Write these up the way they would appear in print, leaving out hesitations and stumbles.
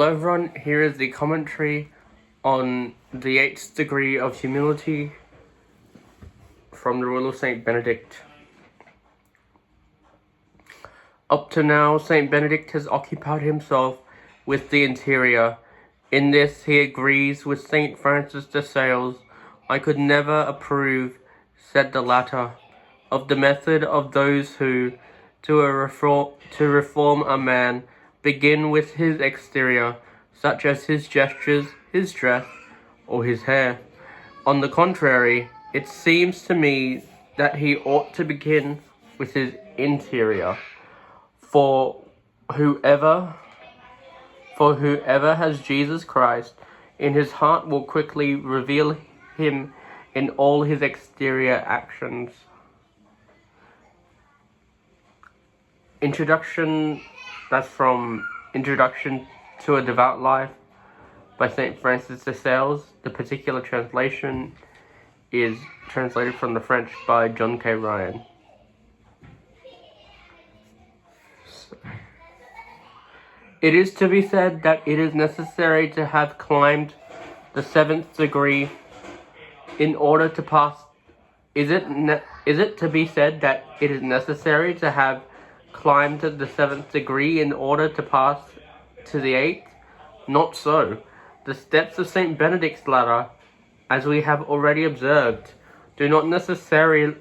Hello everyone, here is the commentary on the 8th degree of humility from the Rule of St Benedict. Up to now, St Benedict has occupied himself with the interior. In this he agrees with St Francis de Sales. I could never approve, said the latter, of the method of those who, to reform a man, begin with his exterior, such as his gestures, his dress, or his hair. On the contrary, it seems to me that he ought to begin with his interior. For whoever has Jesus Christ in his heart will quickly reveal him in all his exterior actions. Introduction, that's from Introduction to a Devout Life by St. Francis de Sales. The particular translation is translated from the French by John K. Ryan. It is to be said that it is necessary to have climbed the 7th degree in order to pass. Is it to be said that it is necessary to have climbed the 7th degree in order to pass to the 8th? Not so. The steps of St. Benedict's ladder, as we have already observed, do not necessarily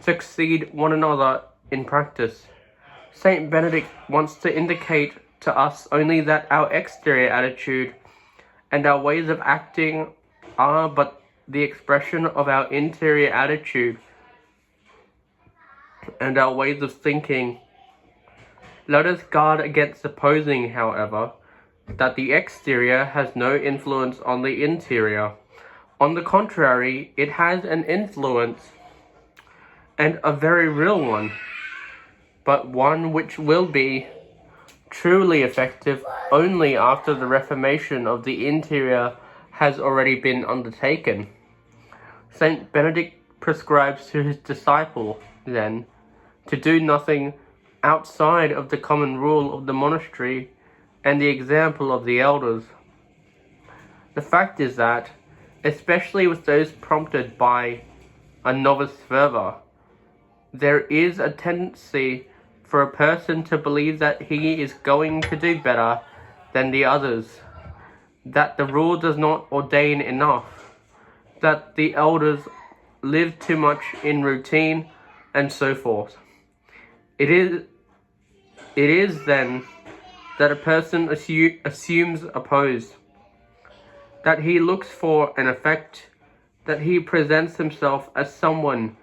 succeed one another in practice. St. Benedict wants to indicate to us only that our exterior attitude and our ways of acting are but the expression of our interior attitude and our ways of thinking. Let us guard against supposing, however, that the exterior has no influence on the interior. On the contrary, it has an influence, and a very real one, but one which will be truly effective only after the reformation of the interior has already been undertaken. St. Benedict prescribes to his disciple, then, to do nothing outside of the common rule of the monastery and the example of the elders. The fact is that, especially with those prompted by a novice fervor, there is a tendency for a person to believe that he is going to do better than the others, that the rule does not ordain enough, that the elders live too much in routine, and so forth. It is then that a person assumes a pose, that he looks for an effect, that he presents himself as someone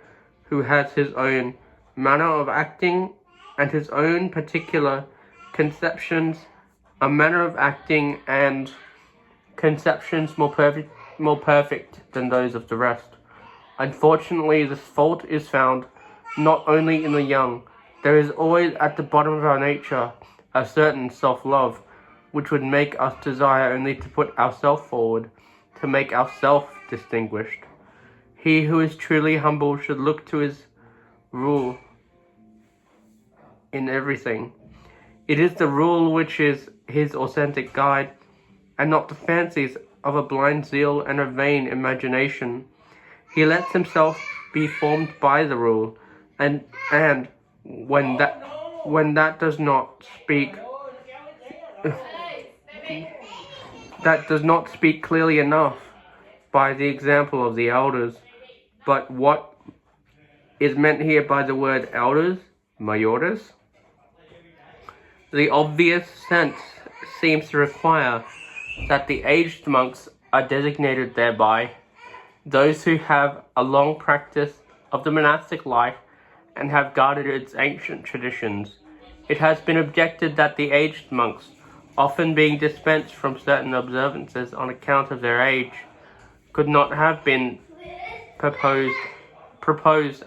who has his own manner of acting and his own particular conceptions, a manner of acting and conceptions more perfect than those of the rest. Unfortunately, this fault is found not only in the young. There is always at the bottom of our nature a certain self-love, which would make us desire only to put ourselves forward, to make ourselves distinguished. He who is truly humble should look to his rule in everything. It is the rule which is his authentic guide, and not the fancies of a blind zeal and a vain imagination. He lets himself be formed by the rule, and when that does not speak clearly enough by the example of the elders. But what is meant here by the word elders, mayores? The obvious sense seems to require that the aged monks are designated thereby, those who have a long practice of the monastic life and have guarded its ancient traditions. It has been objected that the aged monks, often being dispensed from certain observances on account of their age, could not have been proposed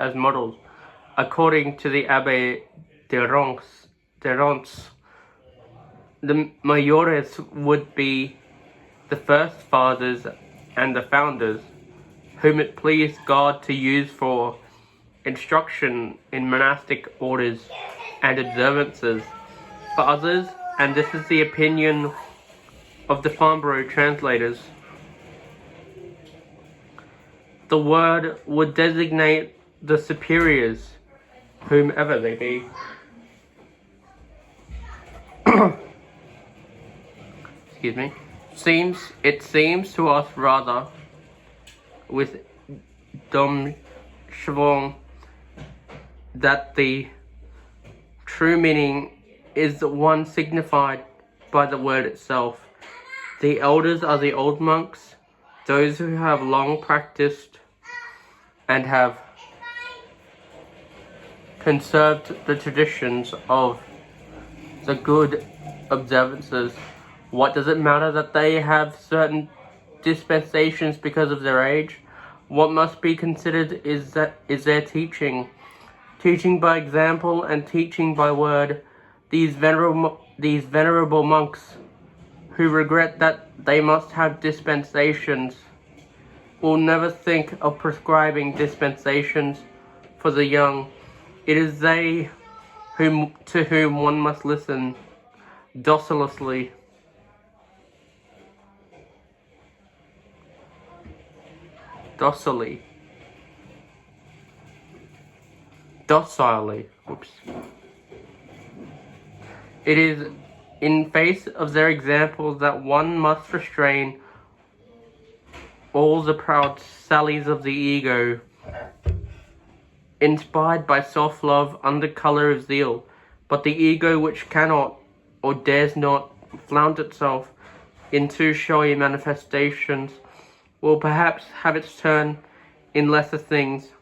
as models. According to the Abbé de Ronce, the mayores would be the first fathers and the founders, whom it pleased God to use for instruction in monastic orders and observances, For others, and this is the opinion of the Farnborough translators, the word would designate the superiors, whomever they be. Excuse me. It seems to us rather, with Dom Chavon, that the true meaning is the one signified by the word itself. The elders are the old monks, those who have long practiced and have conserved the traditions of the good observances. What does it matter that they have certain dispensations because of their age? What must be considered is their teaching by example and teaching by word. These venerable monks who regret that they must have dispensations will never think of prescribing dispensations for the young. It is they to whom one must listen docilely. Oops. It is in face of their examples that one must restrain all the proud sallies of the ego, inspired by self-love under colour of zeal. But the ego which cannot or dares not flaunt itself in too showy manifestations will perhaps have its turn in lesser things.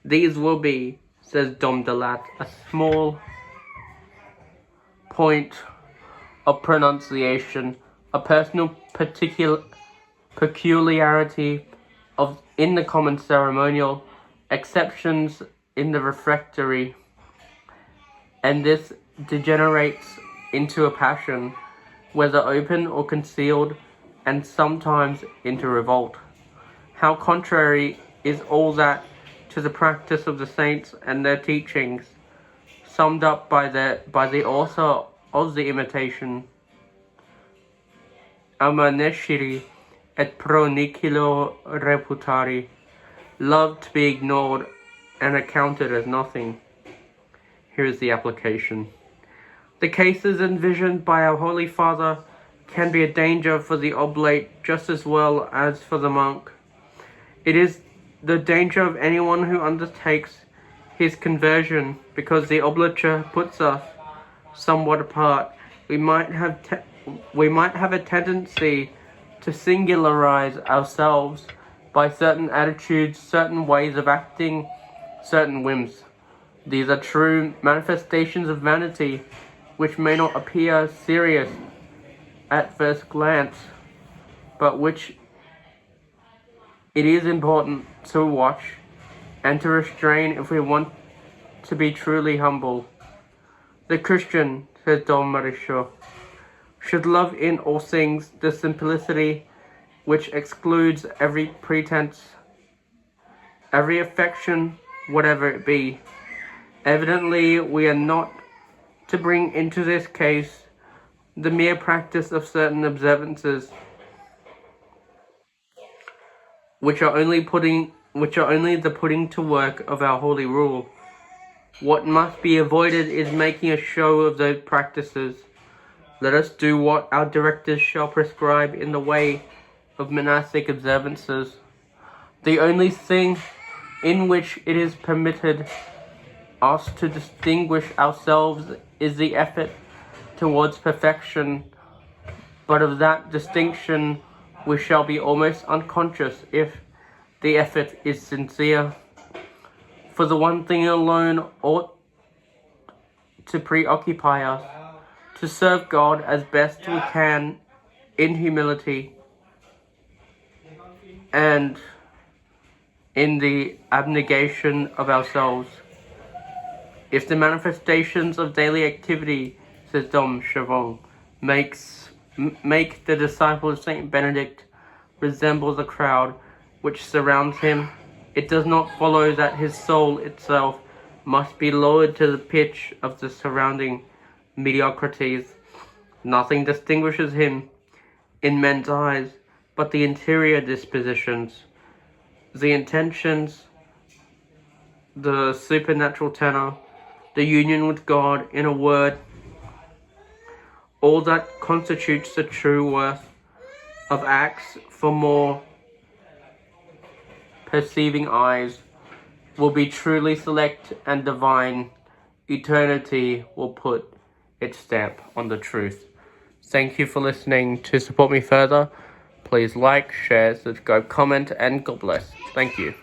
These will be, says Dom Delat, a small point of pronunciation, a personal peculiarity in the common ceremonial, exceptions in the refectory, and this degenerates into a passion, whether open or concealed, and sometimes into revolt. How contrary is all that to the practice of the saints and their teachings, summed up by the author of the Imitation: ama nesciri et pro nihilo reputari, love to be ignored and accounted as nothing. Here is the application. The cases envisioned by our Holy Father can be a danger for the oblate just as well as for the monk. It is the danger of anyone who undertakes his conversion, because the oblature puts us somewhat apart. We might have a tendency to singularize ourselves by certain attitudes, certain ways of acting, certain whims. These are true manifestations of vanity, which may not appear serious at first glance, but which it is important to watch and to restrain if we want to be truly humble. The Christian, says Dom Mauricio, should love in all things the simplicity which excludes every pretense, every affection, whatever it be. Evidently, we are not to bring into this case the mere practice of certain observances, which are only the putting to work of our holy rule. What must be avoided is making a show of those practices. Let us do what our directors shall prescribe in the way of monastic observances. The only thing in which it is permitted us to distinguish ourselves is the effort towards perfection, but of that distinction we shall be almost unconscious if the effort is sincere. For the one thing alone ought to preoccupy us: to serve God as best we can in humility and in the abnegation of ourselves. If the manifestations of daily activity, says Dom Chavon, make the disciple of St. Benedict resemble the crowd which surrounds him, it does not follow that his soul itself must be lowered to the pitch of the surrounding mediocrities. Nothing distinguishes him in men's eyes but the interior dispositions, the intentions, the supernatural tenor, the union with God, in a word, all that constitutes the true worth of acts for more perceiving eyes will be truly select and divine. Eternity will put its stamp on the truth. Thank you for listening. To support me further, please like, share, subscribe, comment, and God bless. Thank you.